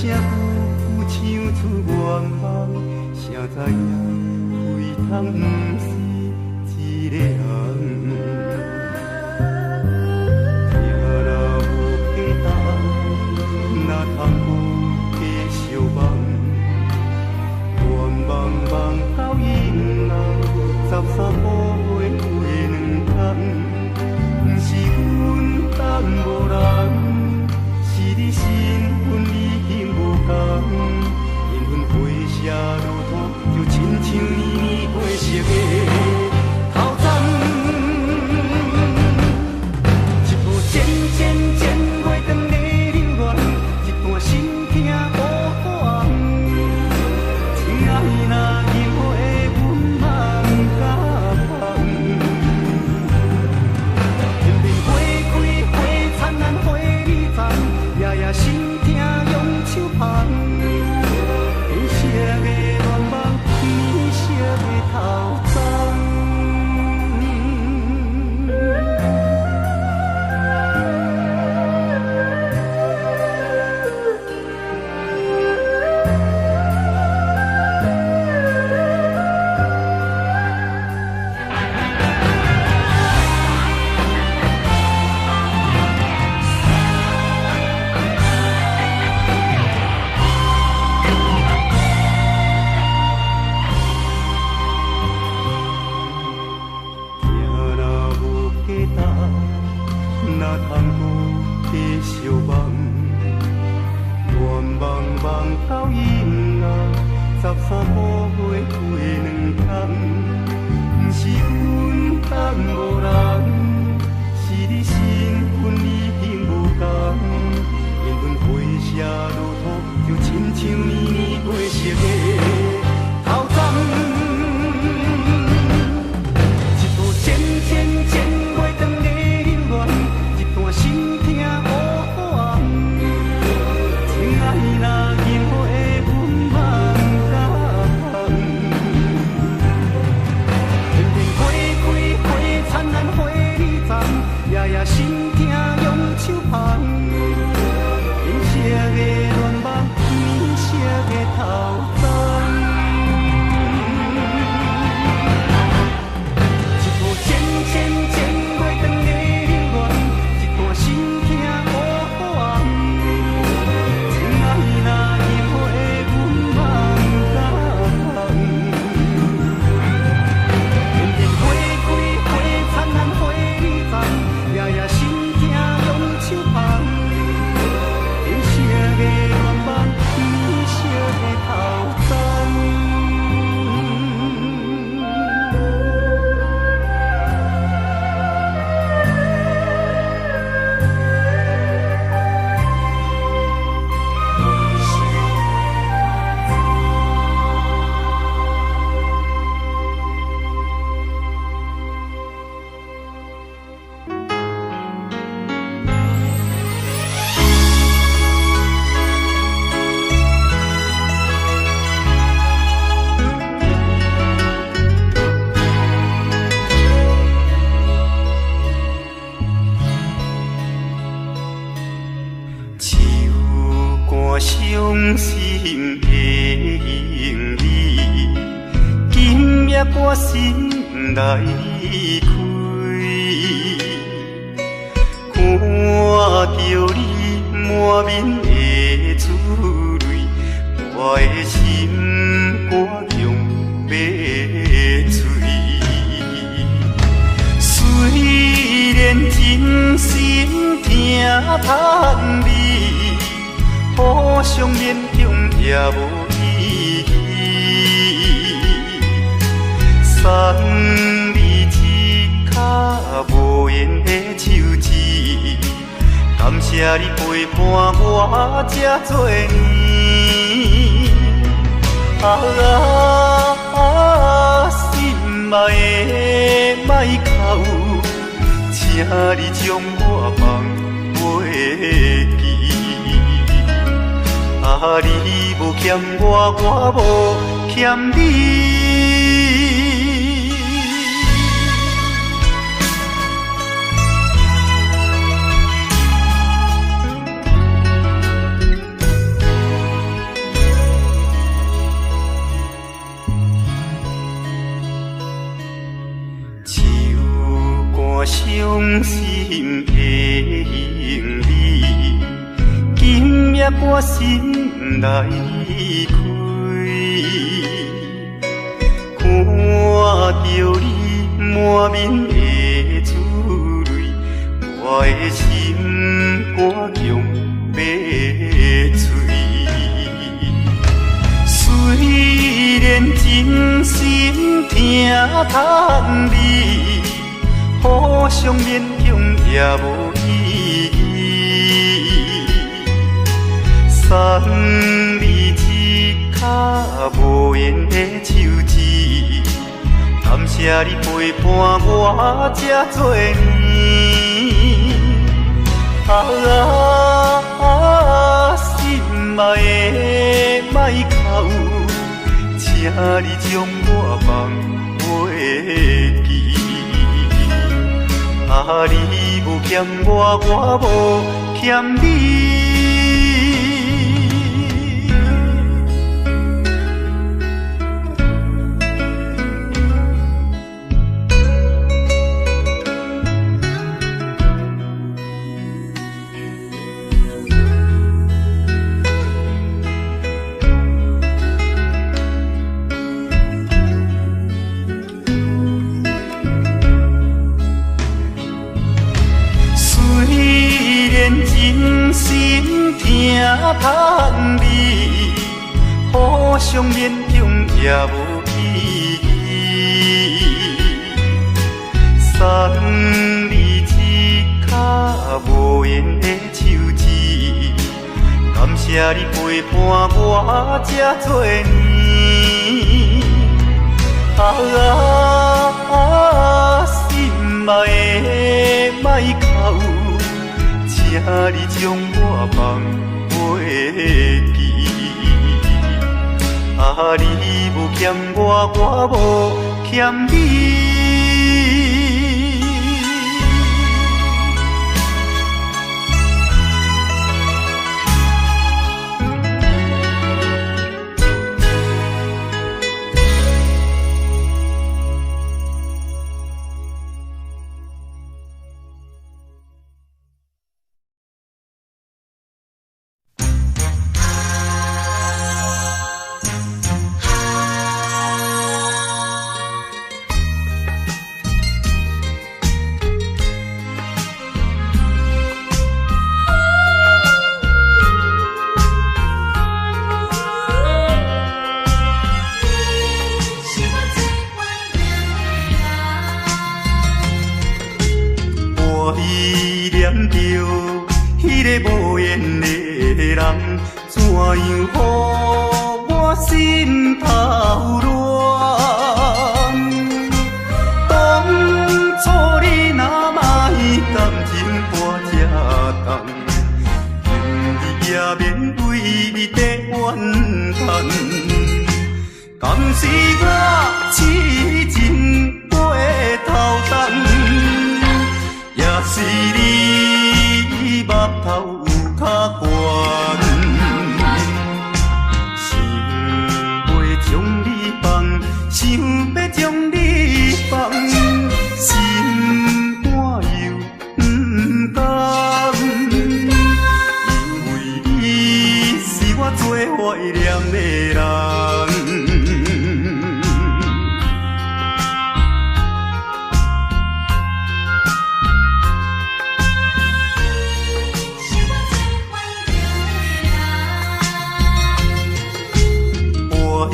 写如土，就亲像年年过熟的的相望，乱茫茫到阴暗，13步月过2天，不是阮等无人，是你身份已经无同，因阮回社路途，就亲像年年过熟的头鬃。一步渐渐渐袂长的流乱，一段心痛乌暗。情爱若任何的温暖甲风，片片花开花灿烂花里丛，夜夜心痛用手捧。银色的乱梦，棉色的头鬃。伤心的行李，今夜我心来离开，看着你满面的珠泪，我的心肝强要碎。虽然真心疼叹你，互相勉强也无意义，送你一卡无言的手指，感谢你陪伴我这多年。心爱的莫哭，请你将我放袂记。你无欠我，我无欠你。手竿伤心的行李，今夜我心来离开，看着你满面的珠泪，我的心肝强要碎。虽然真心疼叹你，互相勉强也无意义，送你一卡无言的手指，感谢你陪伴我这多年。心爱的莫哭，请你将我放袂记。你无欠我，我无欠你。虽然心心疼叹你，互相勉强也无意义。送你一脚无缘的手指，感谢你陪伴我这多年。心爱的莫哭，请你将我放袂记。你无欠我，我无欠你。无缘的人，怎样予我心头乱？当初你若莫感情破这重，今日也免为你在怨叹。敢是我痴情过头重，也是你目头有较悬，想要将你放，想要将你放，心肝又不甘，因为你是我最怀念的人。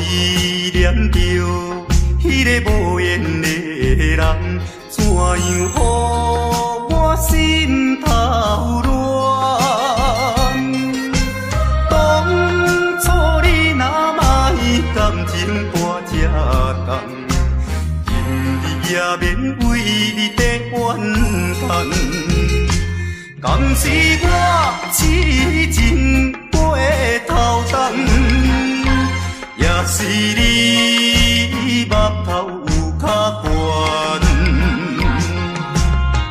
依念着迄个无缘的人，怎样予我心头乱？当初你若莫感情破这重，今日也免为你在怨叹。敢是我痴情过头重？也是你目头有较悬，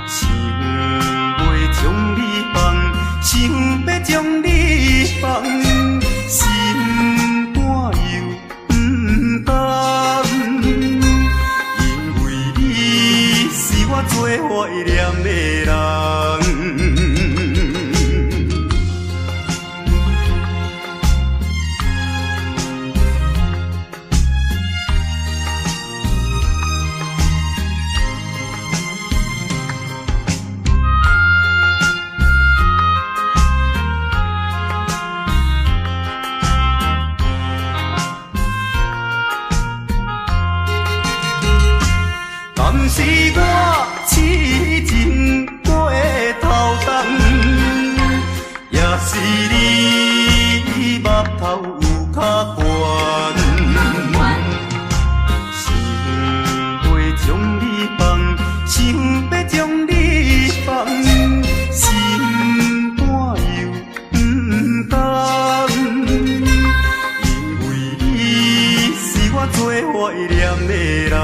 想要将你放，想要将你放，心肝又不甘，因为你是我最怀念的人。敢是我痴情过头重，也是你目头有较悬，想要将你放，想要将你放，心肝又不甘，因为你是我最怀念的人。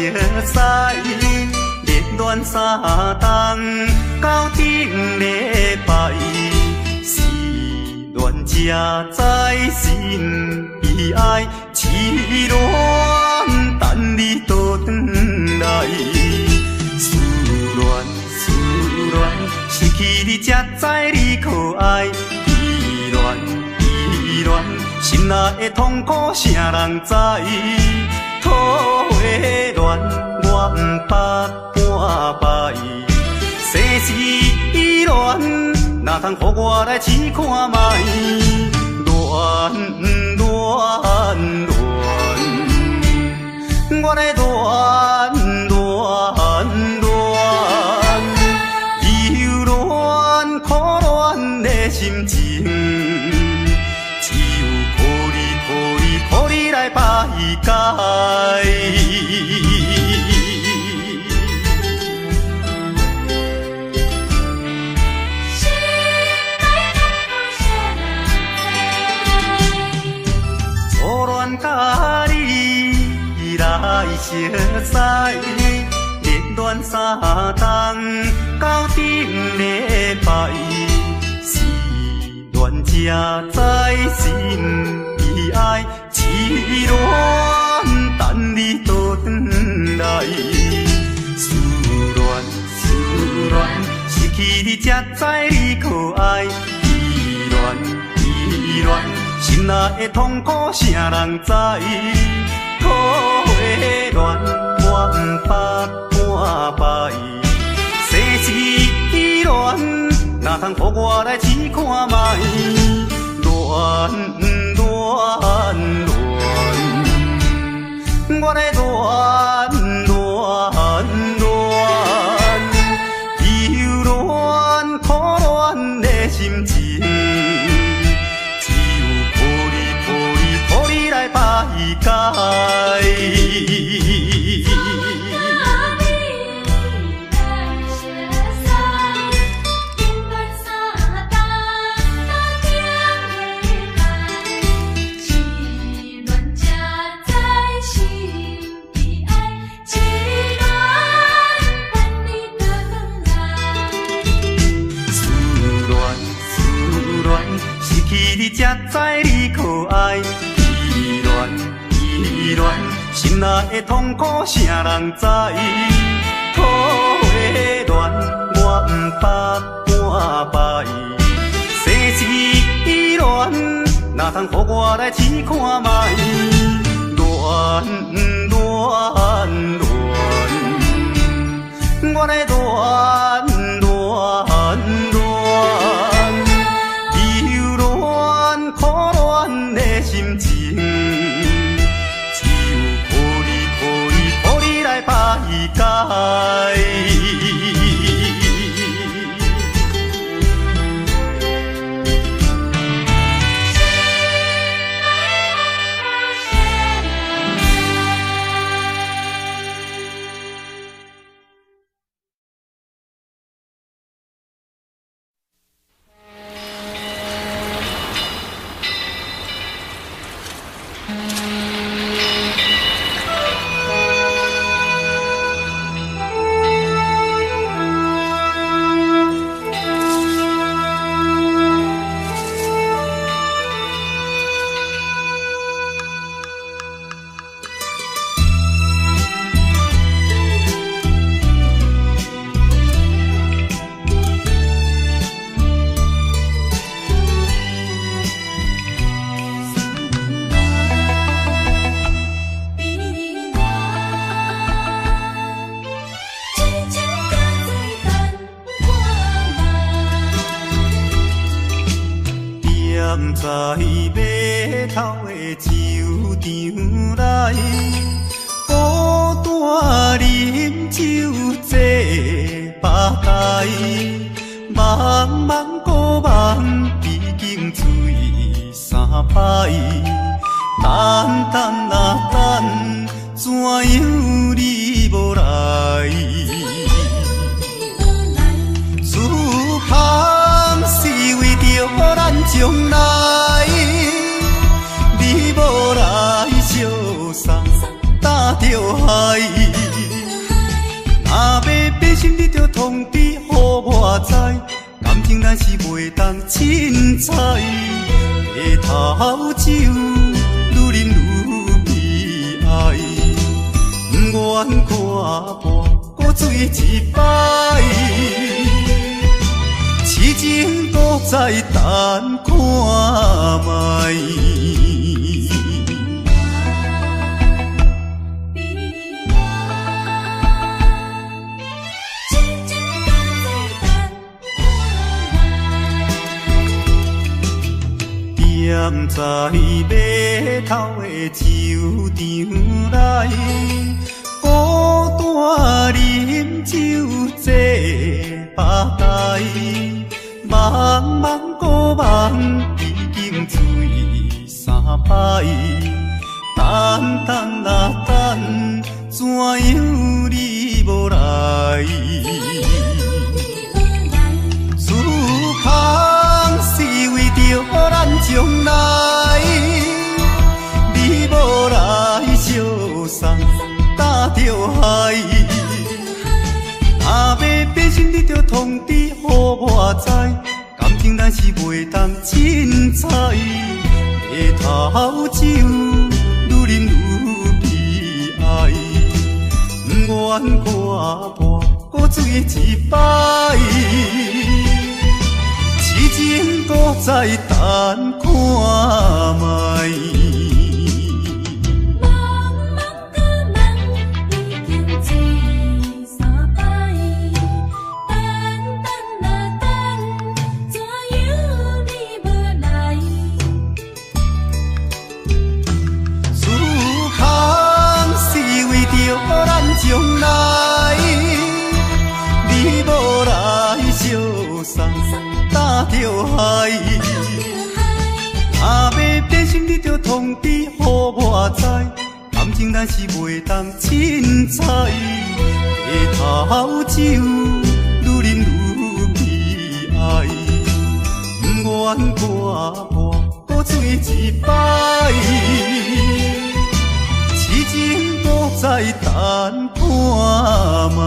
熟悉，热恋三冬到顶礼拜，是恋者在心悲哀，痴恋等你倒转来，思恋失去你才知你可爱，依恋心内的痛苦谁人知？土的恋我不捌半摆，世事恋哪通予我来试看卖？恋，我来忧恋苦恋的心情，只有靠你来排解。初恋甲你来熟悉，热恋三冬到顶礼拜，是恋者在心悲哀，痴恋等你倒转来，思恋失去你才知你可爱，依恋心内的痛苦谁人知？土的恋我不捌半摆，世事恋哪通予我来试看卖？恋，我来忧恋苦恋的心情，只有靠你来排解。你才知你可爱，依恋心内的痛苦谁人知？土的恋我不捌半摆，世事恋哪通予我来试看卖？恋，我来苦恋的心情，只有靠你来排解。在码头的酒场内，孤单饮酒坐吧台，茫茫古梦已经醉三摆，等等怎样你无来？思盼是为着咱将来，你无来相送，担着海。情咱是袂当凊彩，下头酒愈啉愈悲哀，不愿看破搁醉一摆，痴情搁再等看卖。踮在码头的酒场内，孤单饮酒坐吧台，茫茫古梦已经醉3摆，等等啊等，怎样你无来？思空是为着咱将来，你无来相送，打着海。若要变心，你着通知予我知，感情咱是袂当凊彩，下头酒愈啉愈悲哀，不愿看破搁醉一摆，痴情搁再等看卖。将来，你无来相送，打着海。若要变心，你着通知予我知，感情咱是袂当凊彩，下头酒愈啉愈悲哀，不愿看破搁醉一摆。痴情搁再等看卖。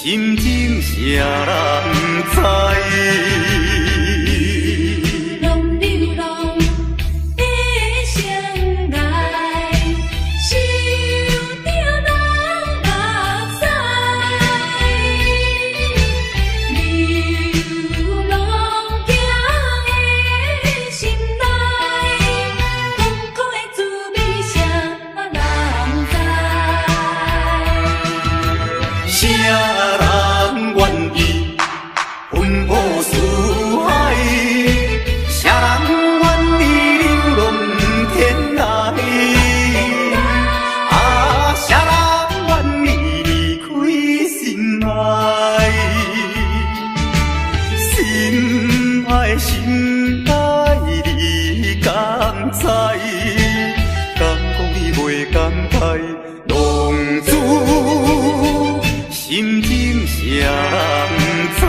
心情谁人知？心爱你敢知？敢讲你袂感慨？浪子心情谁人知？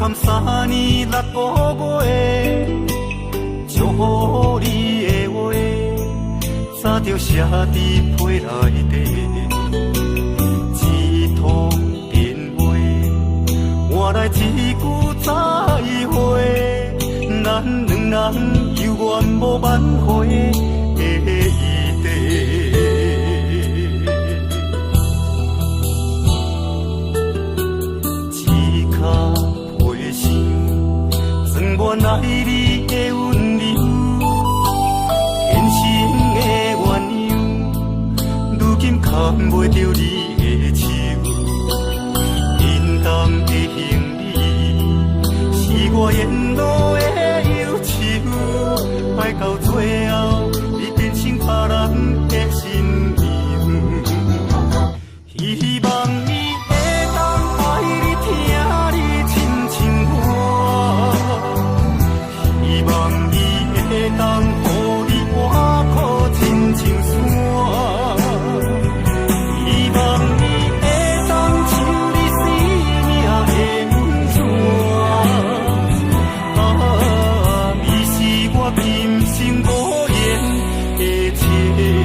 含3年6個月，祝福你的話，早就寫在批內底。一通電話，換來一句再會，咱兩人猶原無挽回的餘地。原來你的溫柔，現實的原由，如今牽袂着你的手。沉重的行李，是我沿路的憂愁，愛到最後，你變成別人的新娘。希望你會當愛你，聽你親像我。希望你會當予你活靠親像山，希望你會當像你生命的溫泉，你是我今生無言的牽掛。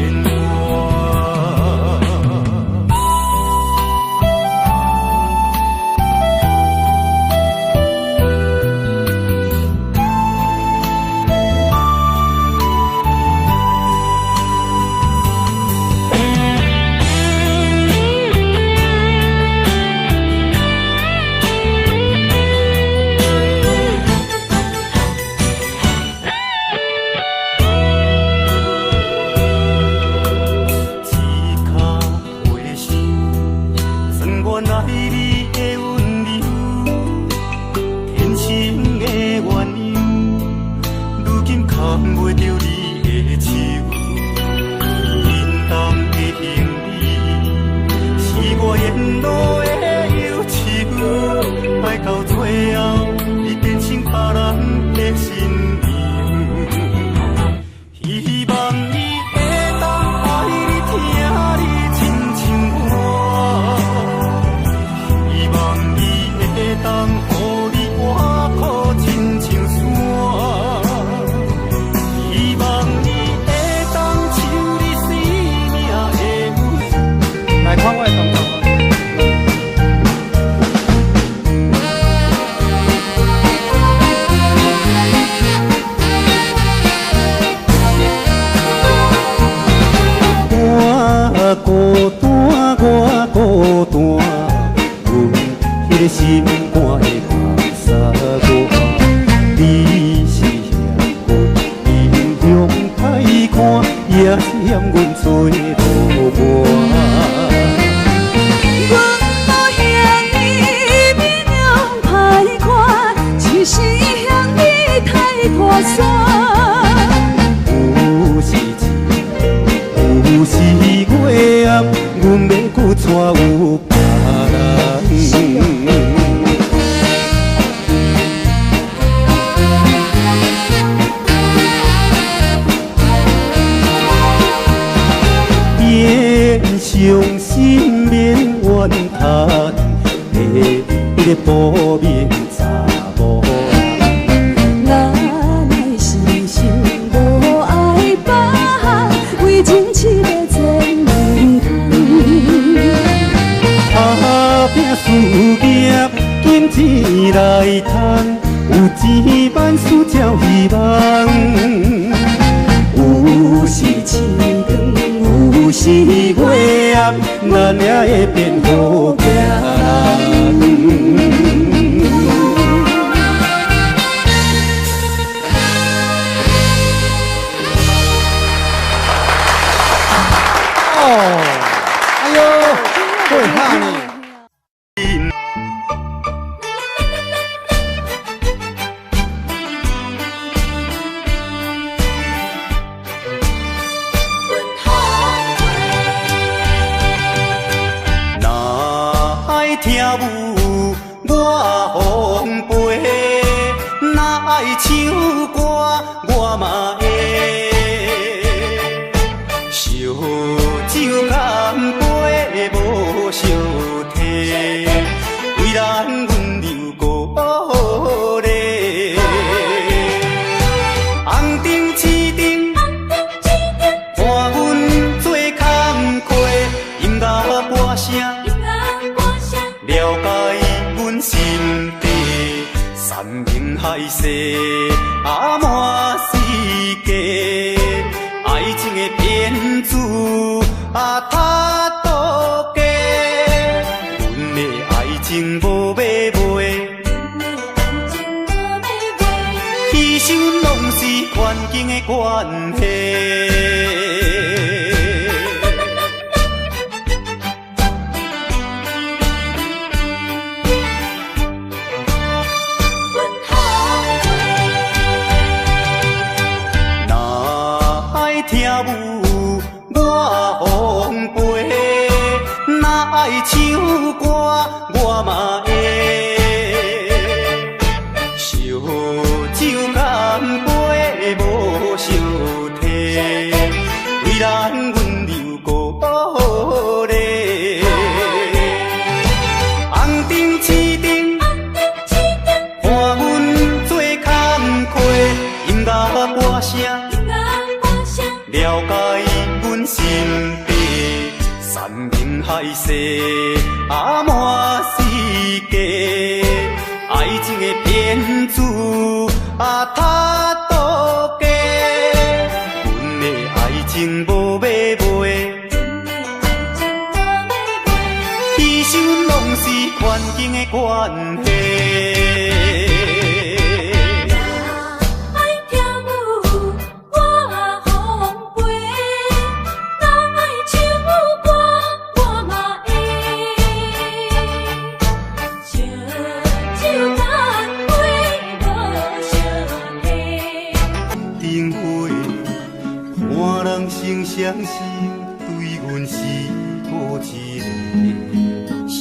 歌声，了解阮心底山明海誓，满世界爱情的骗子他渡假，阮的爱情无买卖，其实拢是环境的关系。听舞我奉陪，若爱唱歌我嘛会。烧酒干杯无相提，为咱温柔鼓励。红灯青灯，伴阮做工课，音乐歌声。了解阮心底山明海誓，满世界爱情的骗子他渡假，阮的爱情无买卖，其实拢是环境的关系。相信对阮是无一个，相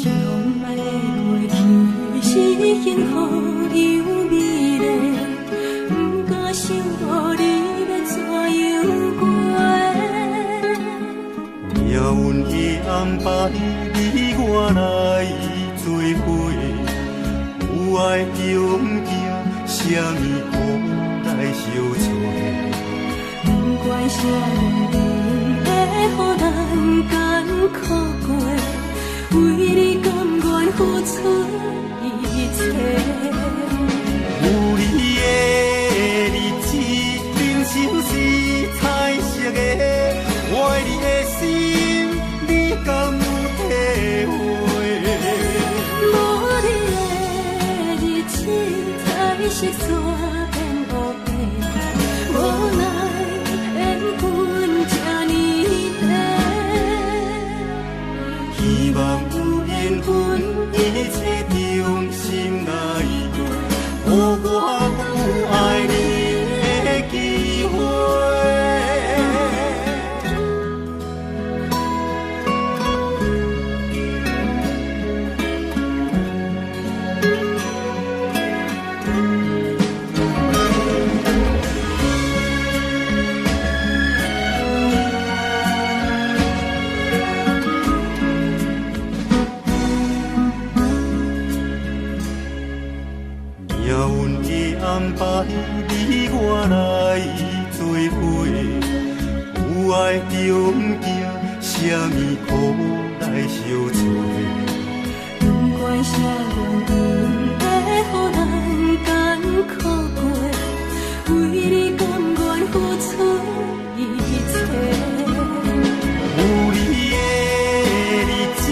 爱的过去是幸福又美丽，不敢想到你要怎样过。命运的安排，你我来做伙，有爱中行，啥物苦来相找。不管啥人会予咱艰苦过，为你甘愿付出一切。有你的日子，人生是彩色的，我爱你的心，你敢有体会？无你的日子，彩色煞变乌白，无奈。希望有缘分，一切从心来过，予我有爱你的机会。安排你我来做伙，有爱中行，啥物苦来相找。不管啥人会予咱艰苦过，为你甘愿付出一切。有你的日子。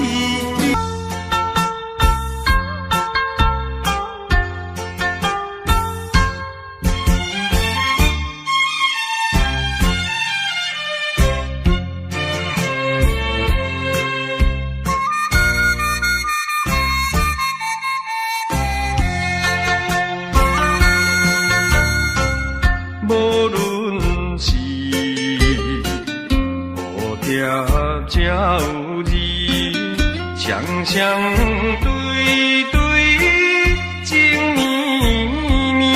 无论是蝴蝶才有你，双双对对情绵绵，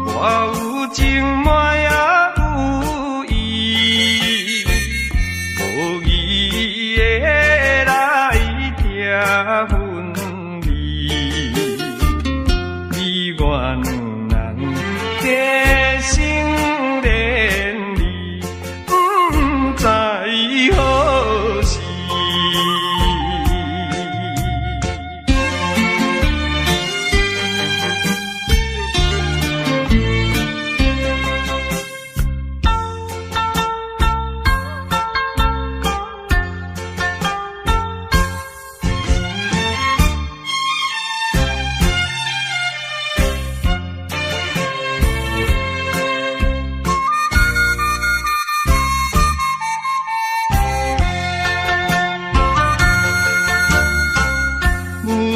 我有情满也有意，无义的来听分离，你我两人。结成连理，不知何时。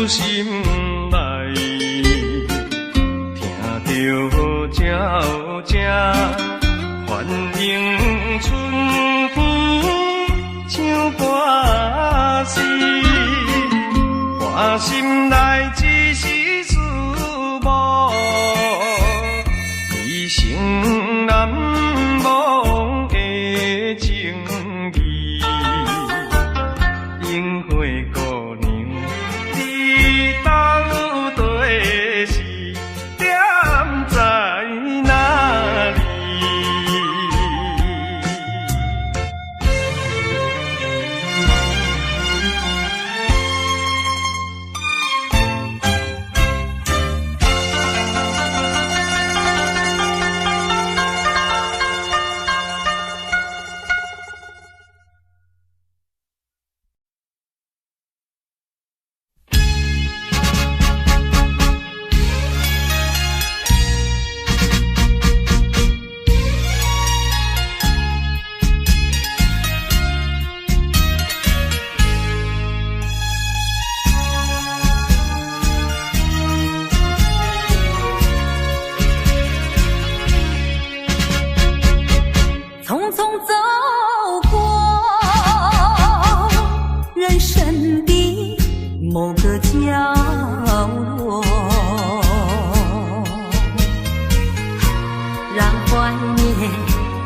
心内，听着鸟声，反映春风唱歌词，我心内只是思慕，一生难忘的情义。樱花姑娘，你到底是踮在哪里？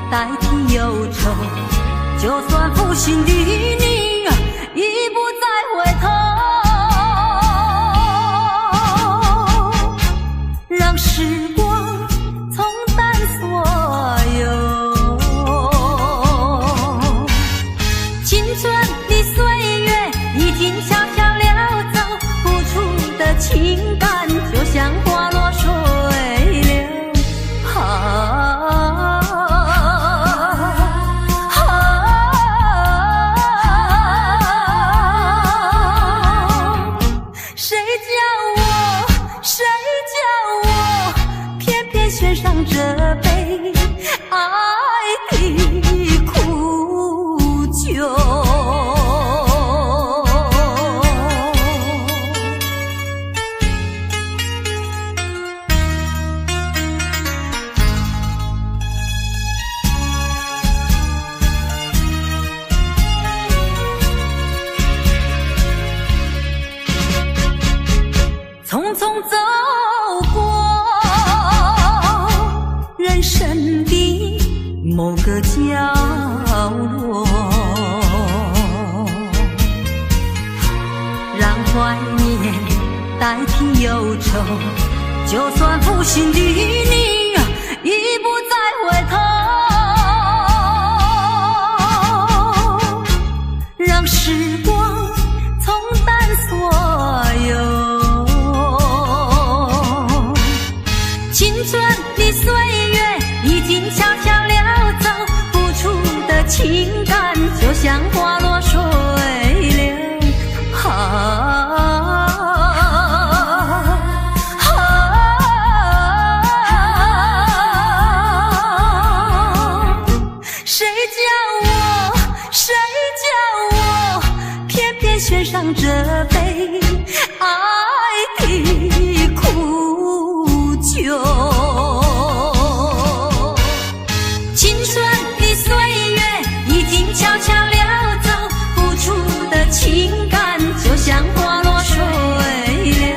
代替忧愁，就算负心的你已不再回头，让时光冲淡所有，青春的岁月已经悄悄溜走，付出的情感就像花落水流。献上这杯爱的苦酒，匆匆走过人生的某个角落，让怀念代替忧愁，就算负心的你已不再回头，让时光冲淡所有，青春的岁月已经悄悄溜走，付出的情感就像花落水流。谁叫我偏偏选上这杯爱的苦酒？青春的岁月已经悄悄溜走，付出的情感就像花落水流。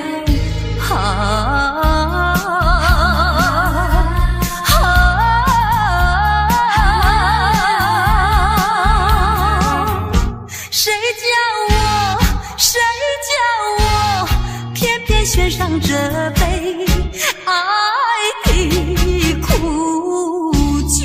谁叫我偏偏选上这杯爱的苦酒？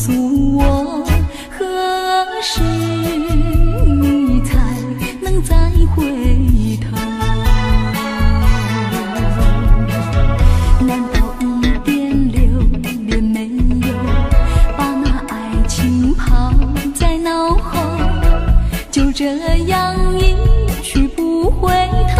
诉我，何时你才能再回头？难道一点留恋没有，把那爱情抛在脑后，就这样一去不回头？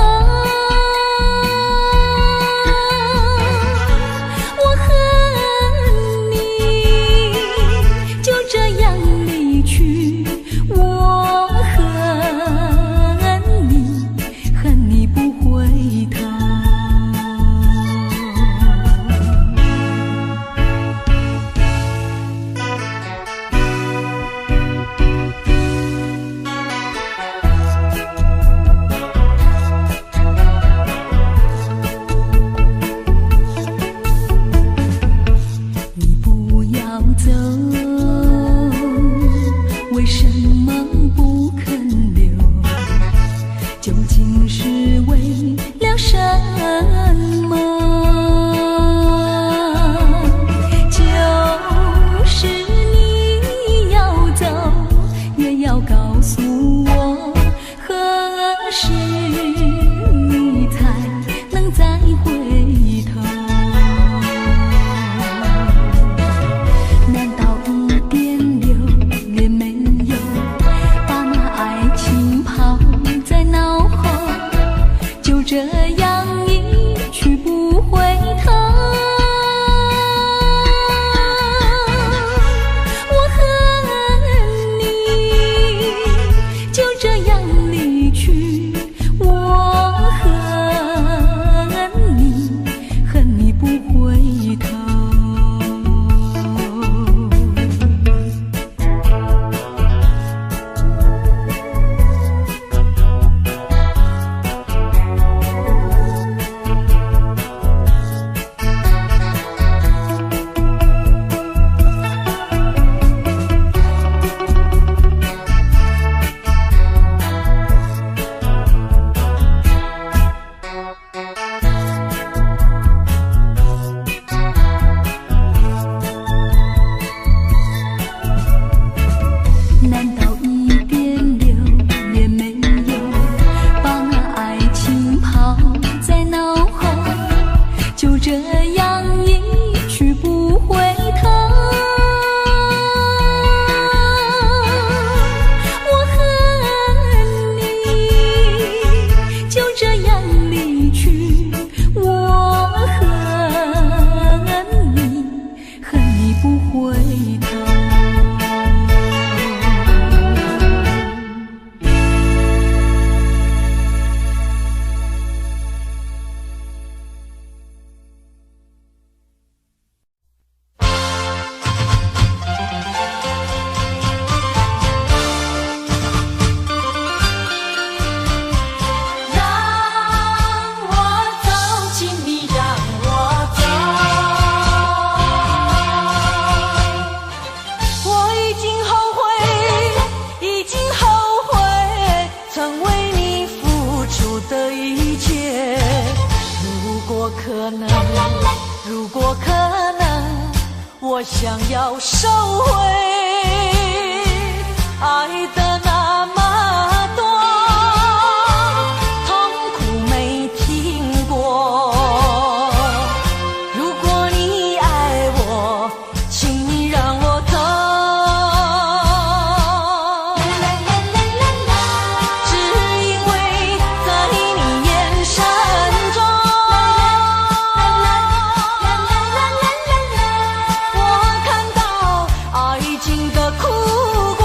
我想要收回爱的那么多，痛苦没听过。如果你爱我，请你让我走。只因为在你眼神中，我看到爱情的苦果。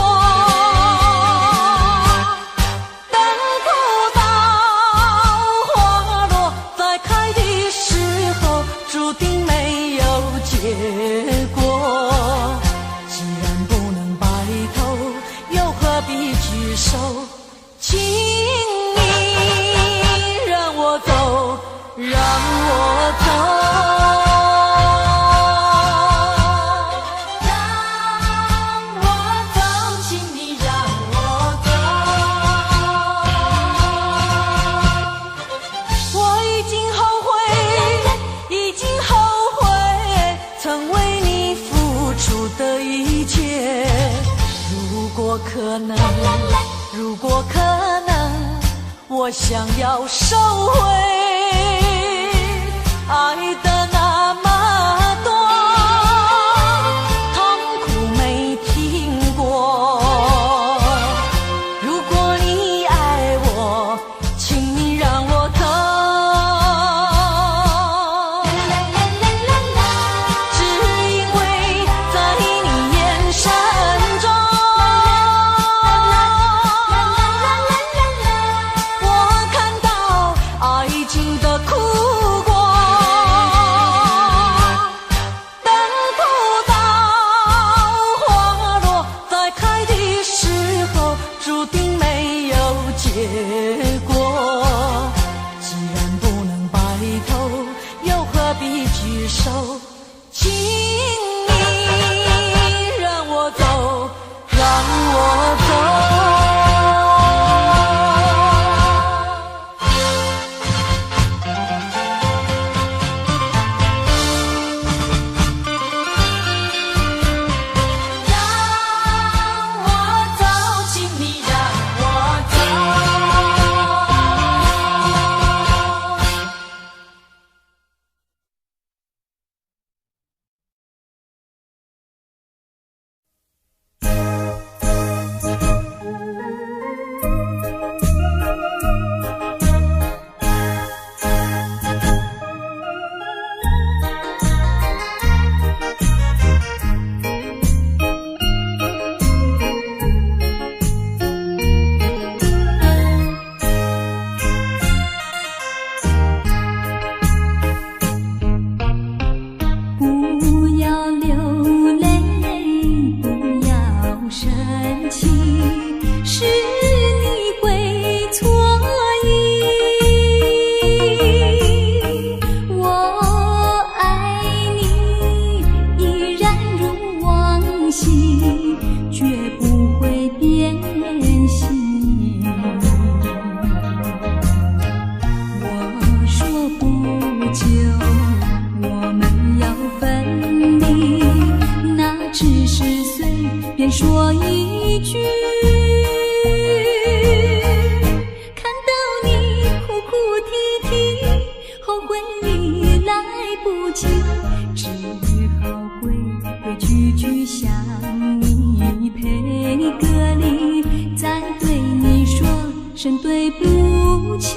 可能？如果可能，我想要收回爱的那么多，痛苦没停过。如果你爱我，请你让我走。只因为在你眼神中，我看到爱情的苦果。等不到花落再开的时候，注定没有结果。既然不能白头，又何必举手？请你让我走，让我走。让我走，请你让我走。不要流泪，不要生气，是你会错意。我爱你，依然如往昔，绝不会变心。我说不久我们要分离，那只是随便说一句。看到你哭哭啼啼，后悔已来不及，只好规规矩矩向你赔个礼，再对你说声对不起。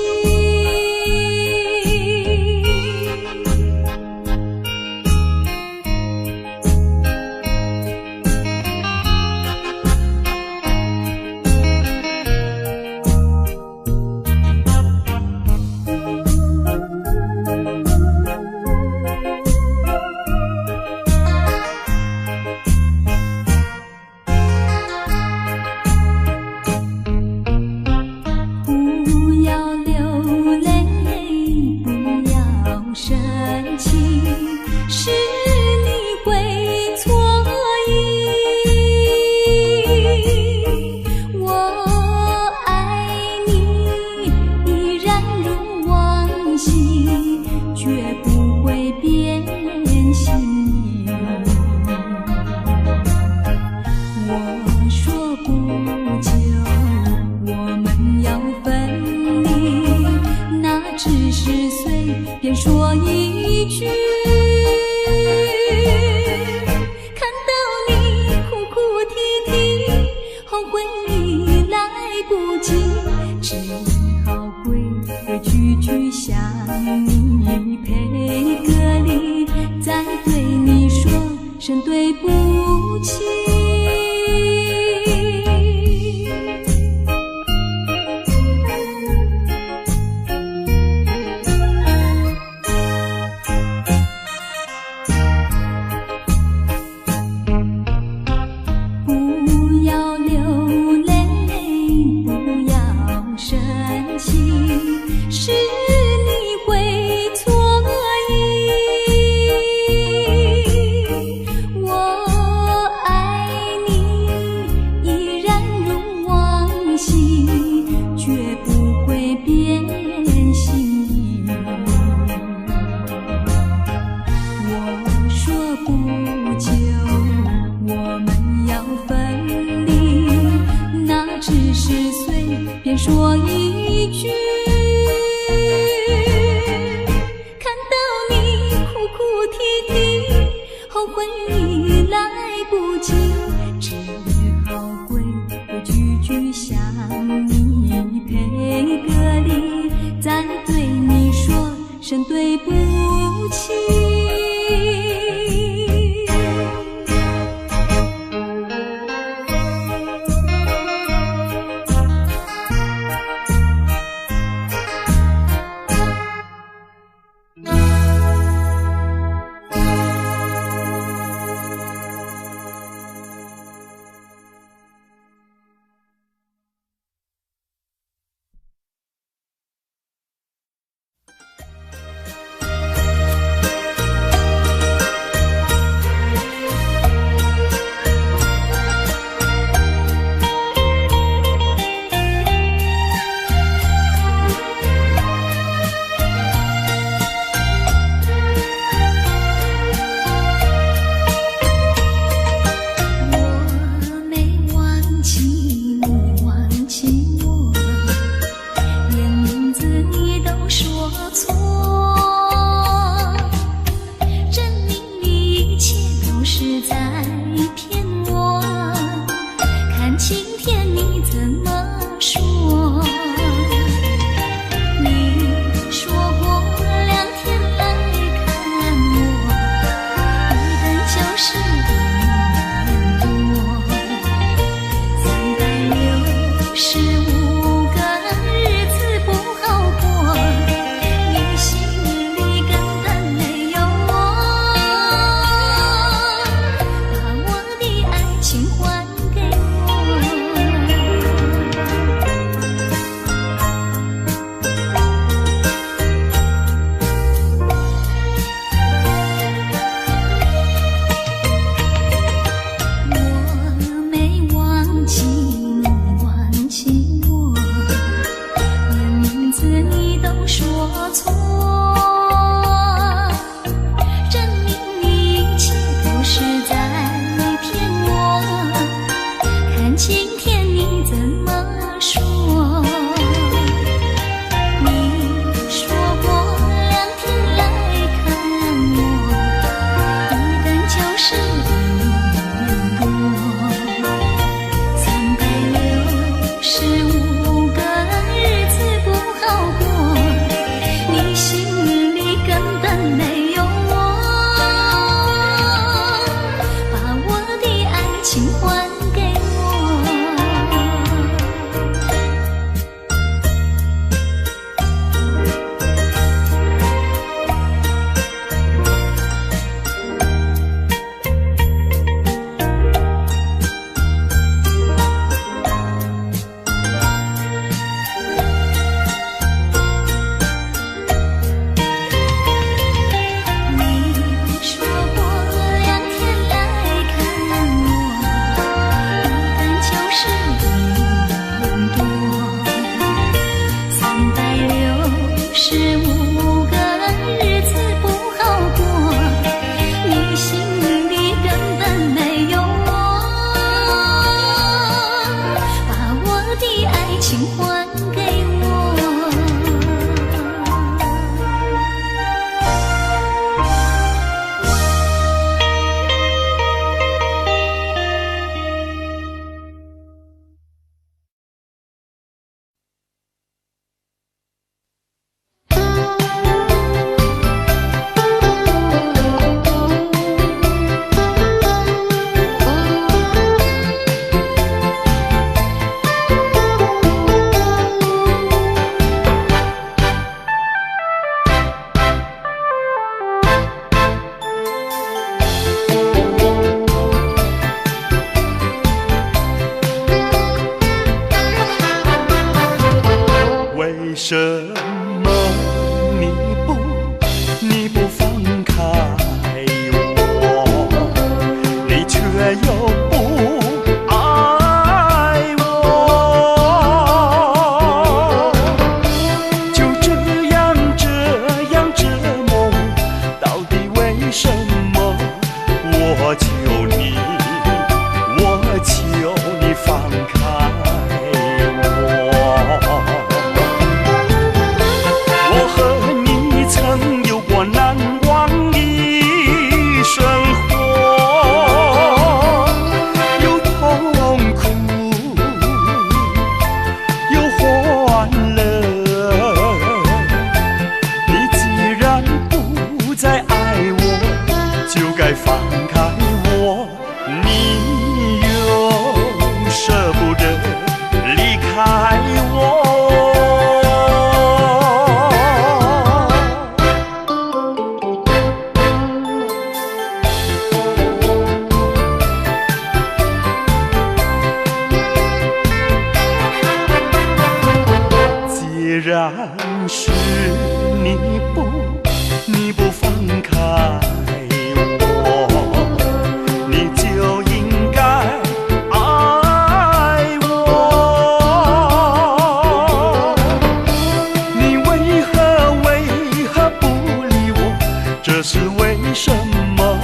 不要流泪，不要生气，是你会错意。我爱你，依然如往昔，绝不会变心。我说不久我们要分离，那只是随便说一句。看到你哭哭啼啼，后悔已来不及，只好规规矩矩向你赔个礼，再对你说声对不起。不要流泪，不要生气，是你会错意。我爱你，依然如往昔，绝不会变心。我说不久我们要分离，声对不起。什么你不放开我，你却又不爱我，就这样折磨，到底为什么？我求你放开我。我是你不放开我，你就应该爱我。你为何不理我？这是为什么？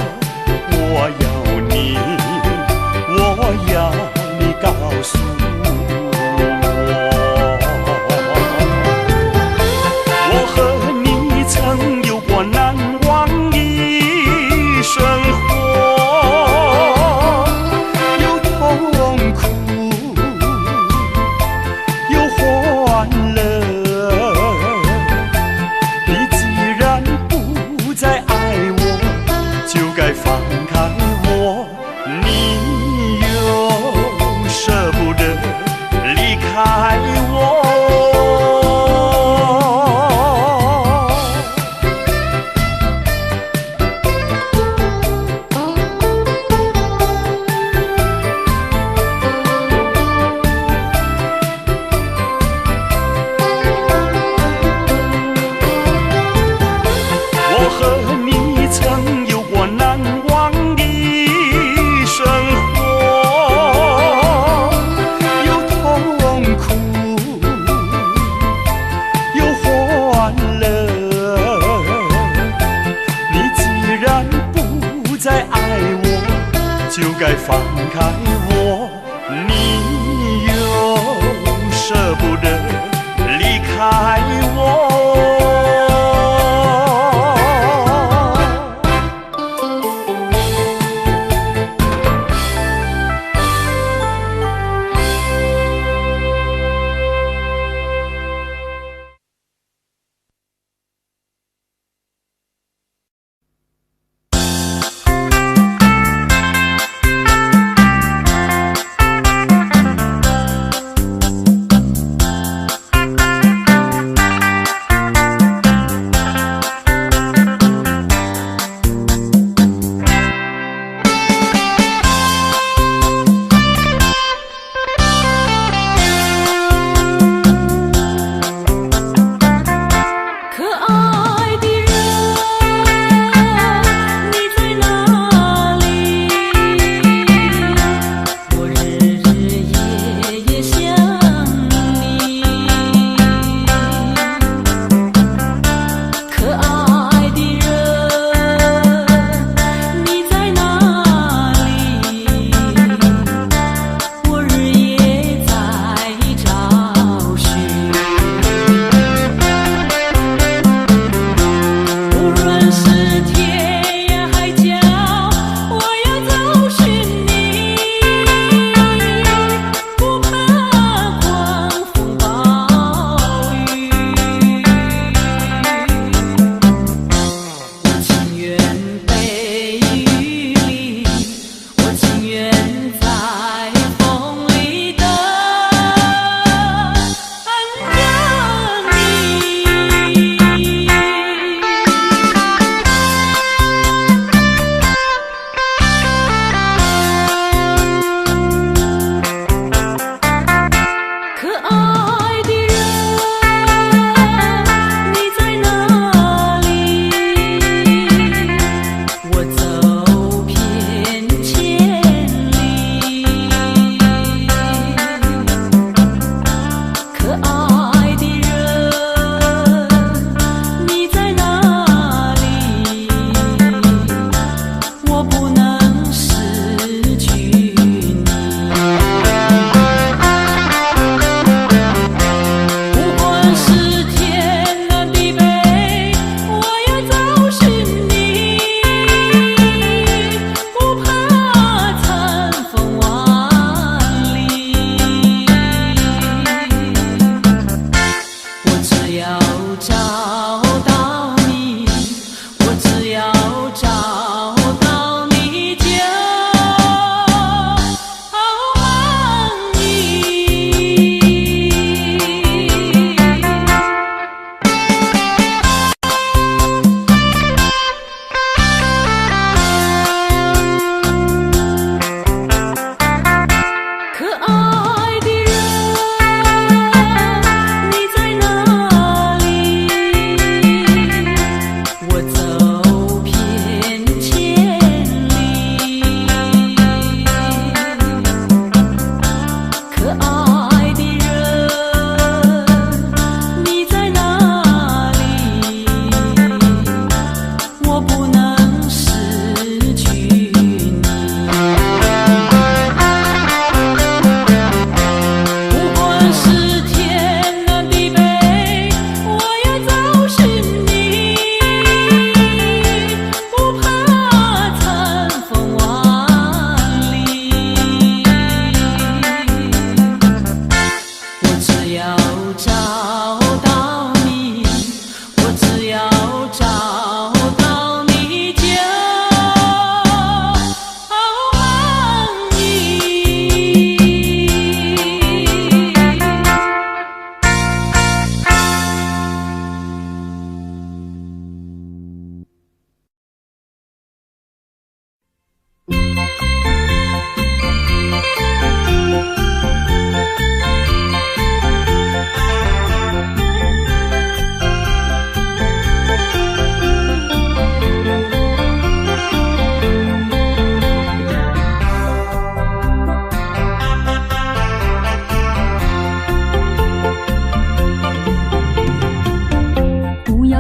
我要你告诉我，我和你曾有过难忘的生活，有痛苦，有欢乐。你既然不再爱我，就该放开我。你又舍不得离开我。我和你曾有过难忘的生活，有痛苦，有欢乐。你既然不再爱我，就该放开我。你又舍不得离开我。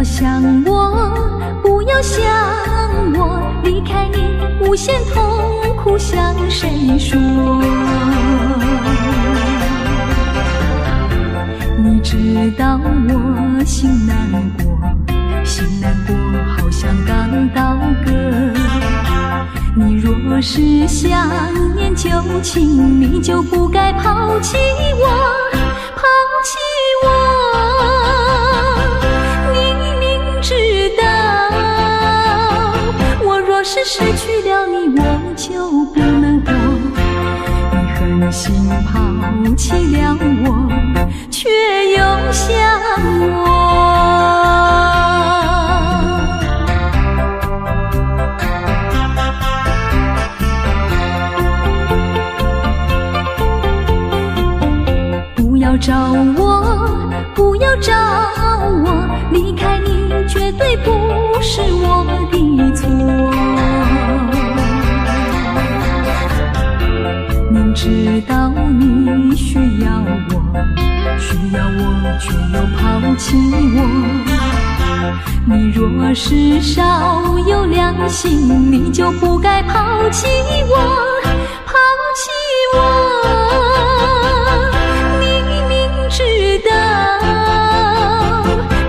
想我，不要想我，离开你，无限痛苦向谁说？你知道我心难过，心难过，好像刚到歌。你若是想念旧情，你就不该抛弃我，抛弃我。你明知道，我若是失去了你，我就不能活。你狠心抛弃了我，却又想我。不要找我，不要找我，离开你绝对不是我的错。明知道你需要我，需要我却又抛弃我。你若是少有良心，你就不该抛弃我，抛弃我。知道，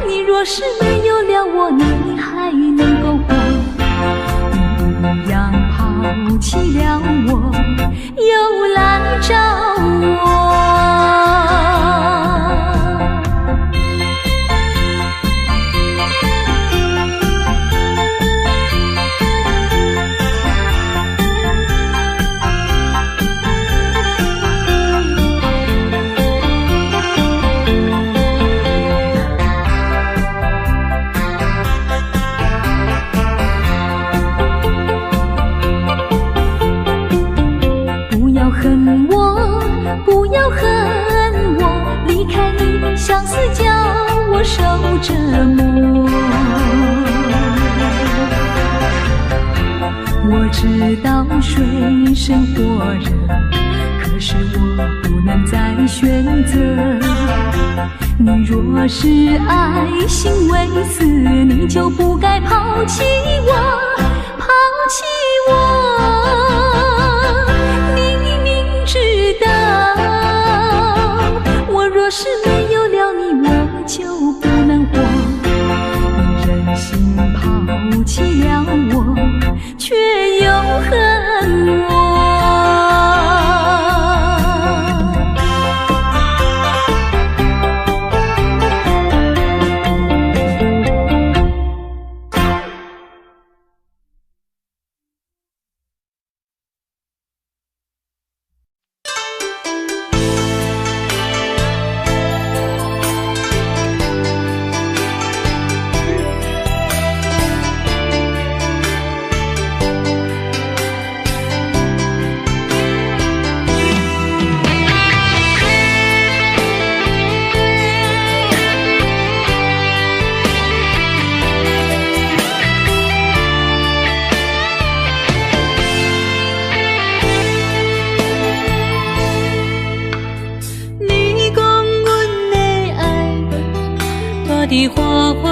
你若是没有了我，你还能够活。你一样抛弃了我，又来找我。不要恨我，离开你，相思叫我受折磨。我知道水深火热，可是我不能再选择。你若是爱心未死，你就不该抛弃我，抛弃我。若是没有了你，我就不能活。你忍心抛弃了我，却又恨我。伫花花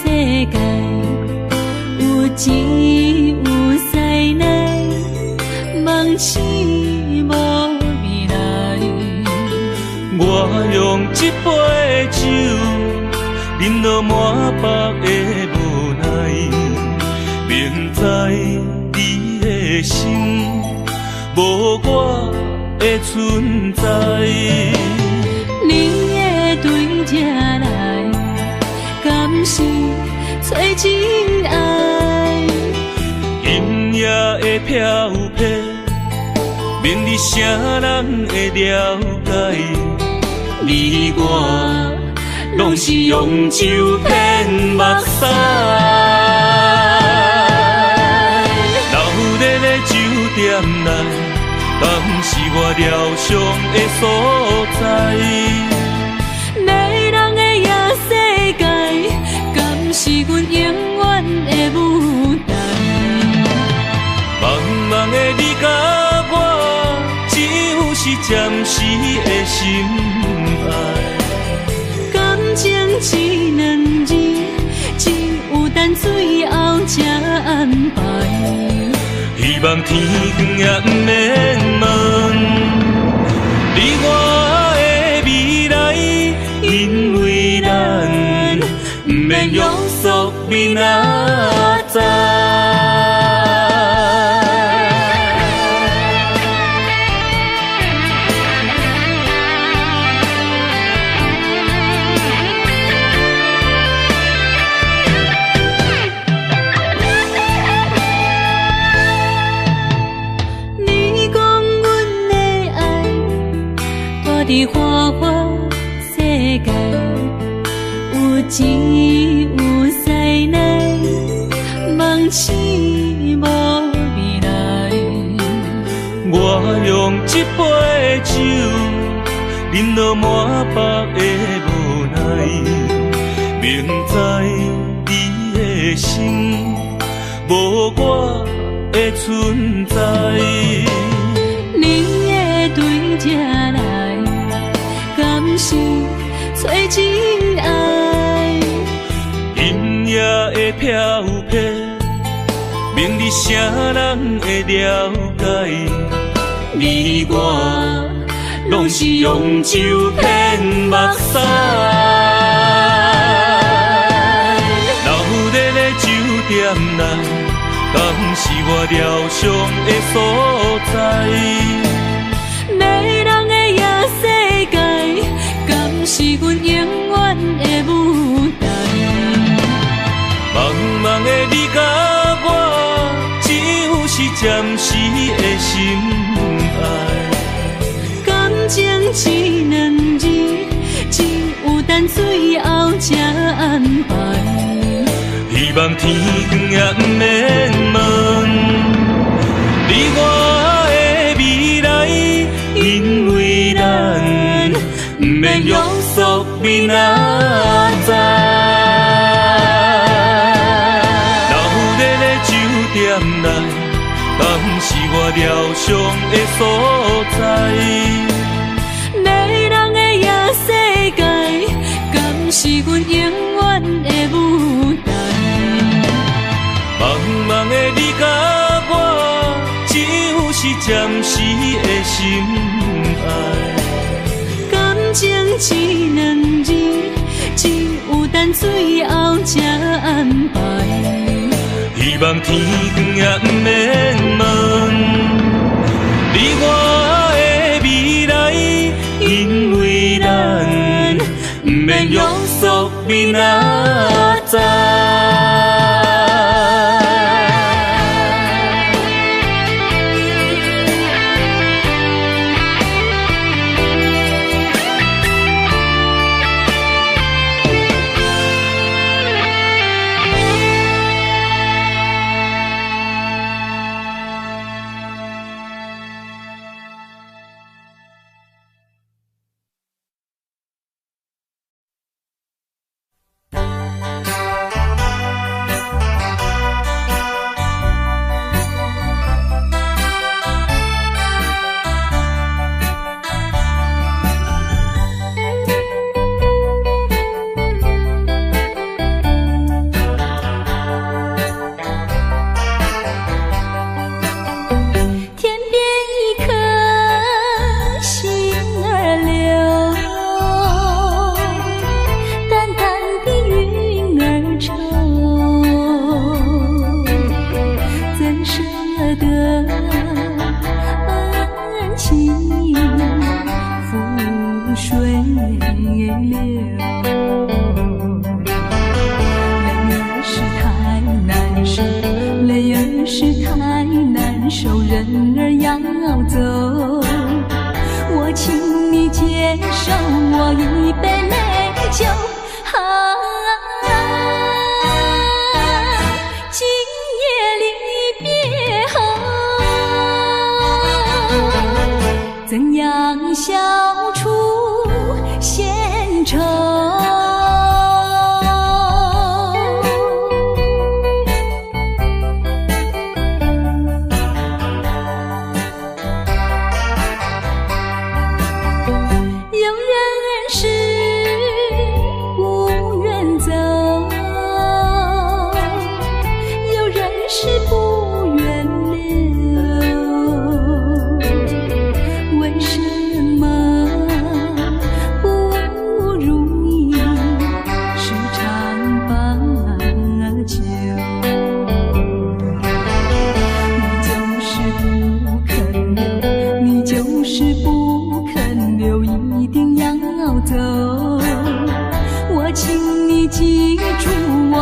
世界，有钱有才能，梦醒无未来。我用一杯酒，饮落满腹的无奈，明知你的心无我的存在。你的对这来，敢是找真爱？今夜的飘泊，明日谁人会了解？你我拢是用酒骗目屎，流热的酒店内，敢是我疗伤的所在？迷人的夜世界，敢是阮永远的舞台？茫茫的你甲我，只有是暂时的心爱。感情只两字，安排。希望天光也不免问，你我的未来，因为咱不免约束明仔载。伫花花世界，有钱有势来，梦醒无未来。我用一杯酒，饮落满腹的无奈，明知你的心无我的存在。你的对这来，敢是找真爱？音乐的飘飘，明日谁人会了解？你我拢是用酒骗目屎，留在咧酒店内，敢是我疗伤的所在？迷人的夜世界，敢是阮永远的舞台？茫茫的你甲我，只有是暂时的心爱。感情一两字，只有等最后才安排。希望天光也不免问，你我的未来，因为咱不免约束明仔载。留在咧酒店内，敢是我疗伤的所在？迷人的夜世界，敢是阮永远的舞台？茫茫的你甲我，只有是暂时的心爱。感情一两字，只有等最后才安排。希望天光也不免问，你我的未来，因为咱不免约束明仔载。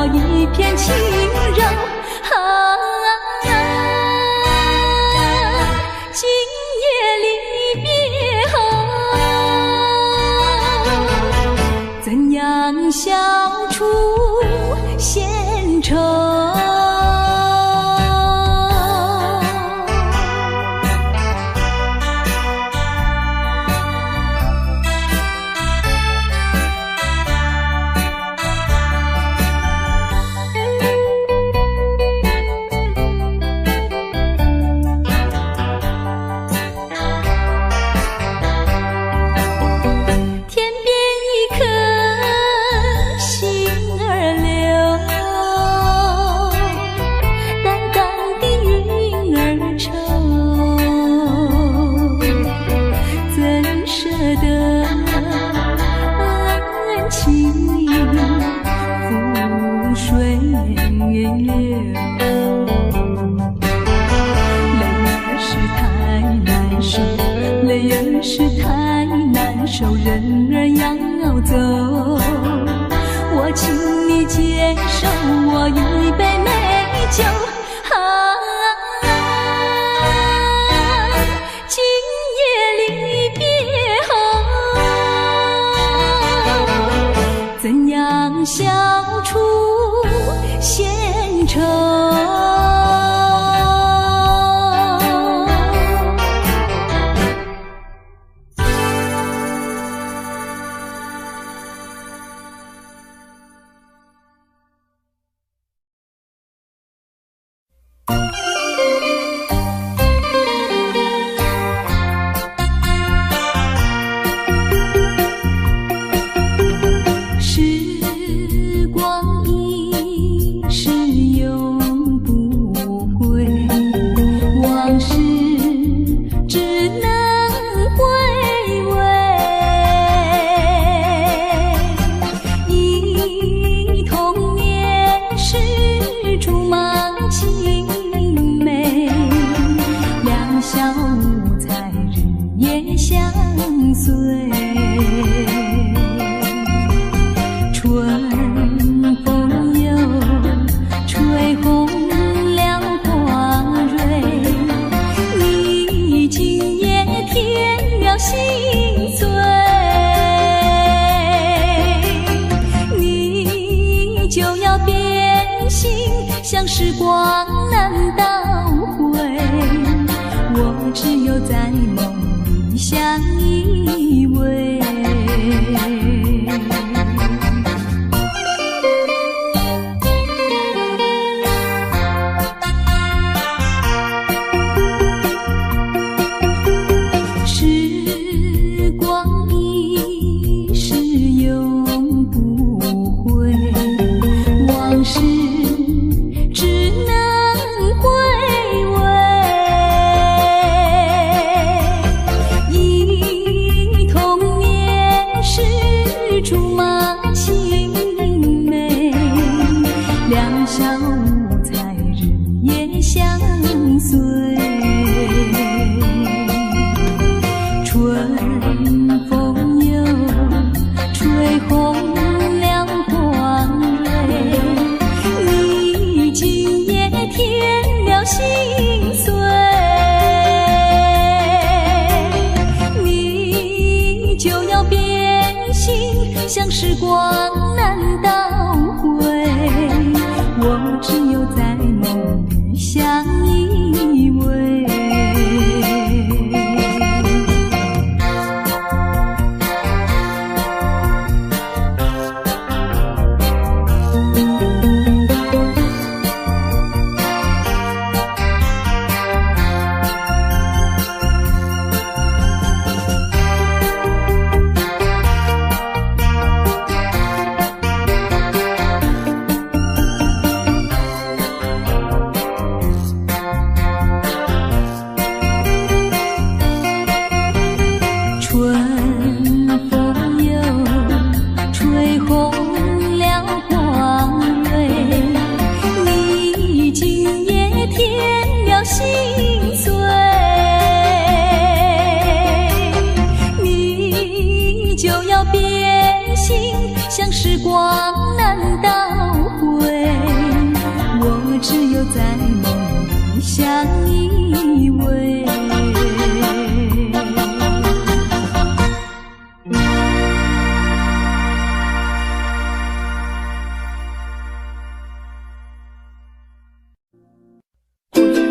我一片轻柔。今夜离别后，怎样消除闲愁？人儿要走，我请你接受我一杯美酒。今夜离别后，怎样消除闲愁？像时光难倒回，我只有在梦里相依偎。时光一逝永不回，往事只能回味，忆童年时竹马青梅，两小无猜日夜相随。春风又吹红了花蕊，你今夜添了心碎，你就要变心，像时光难倒回，我只有在梦里相依偎。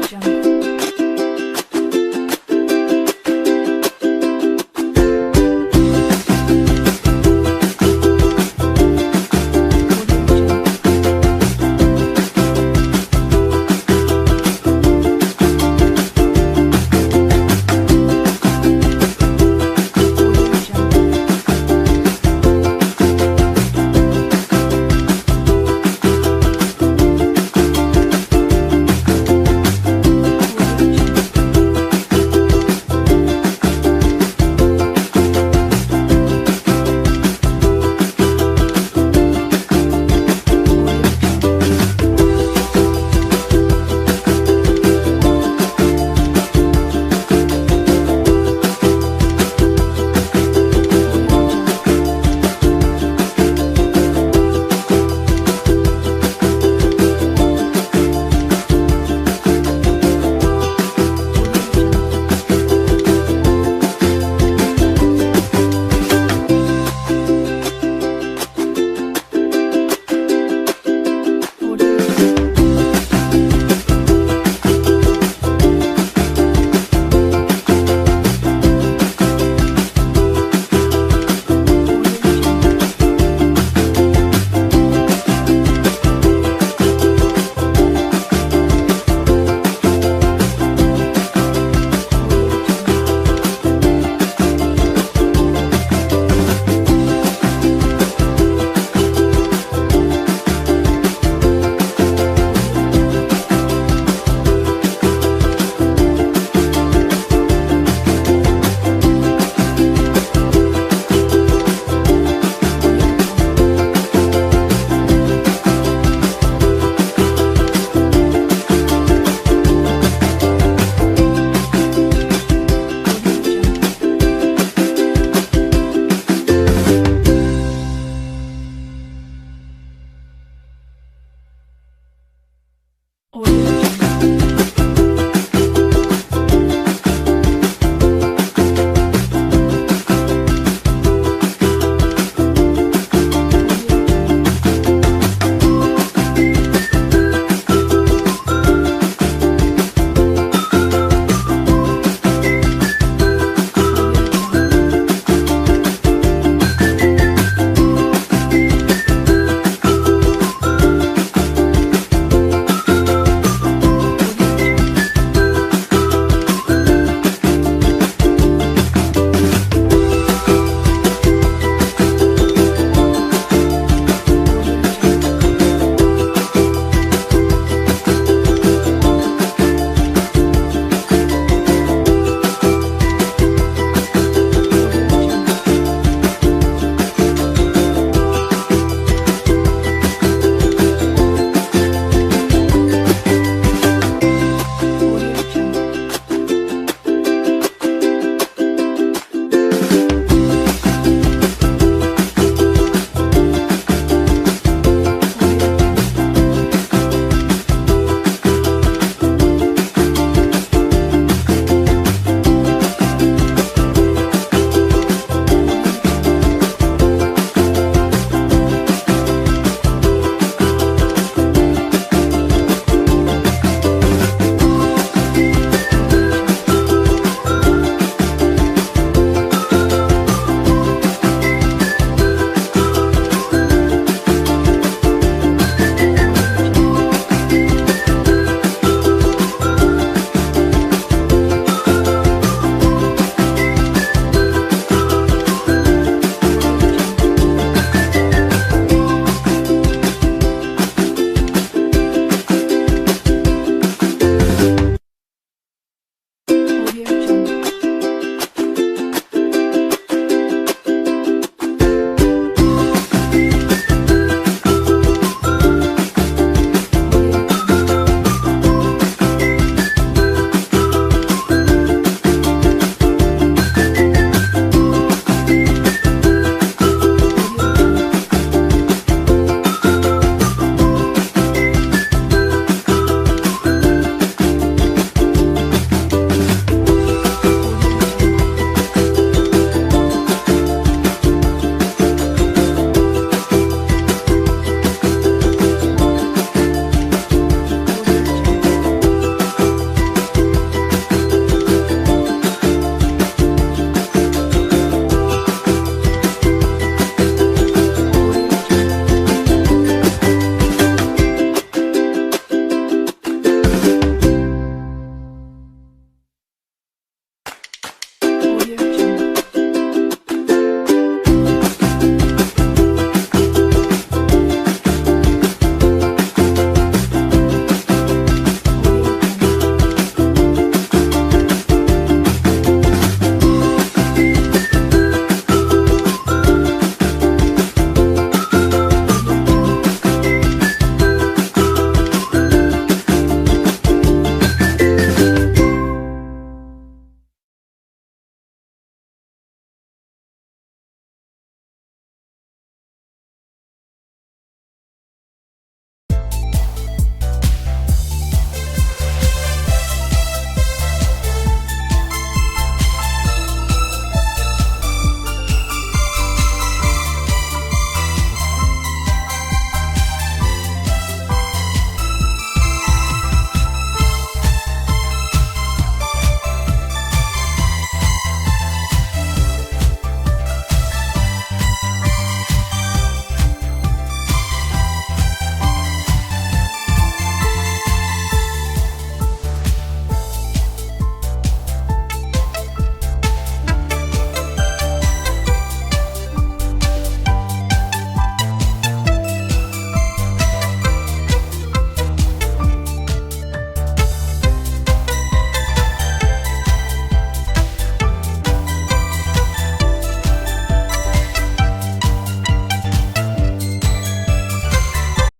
掌。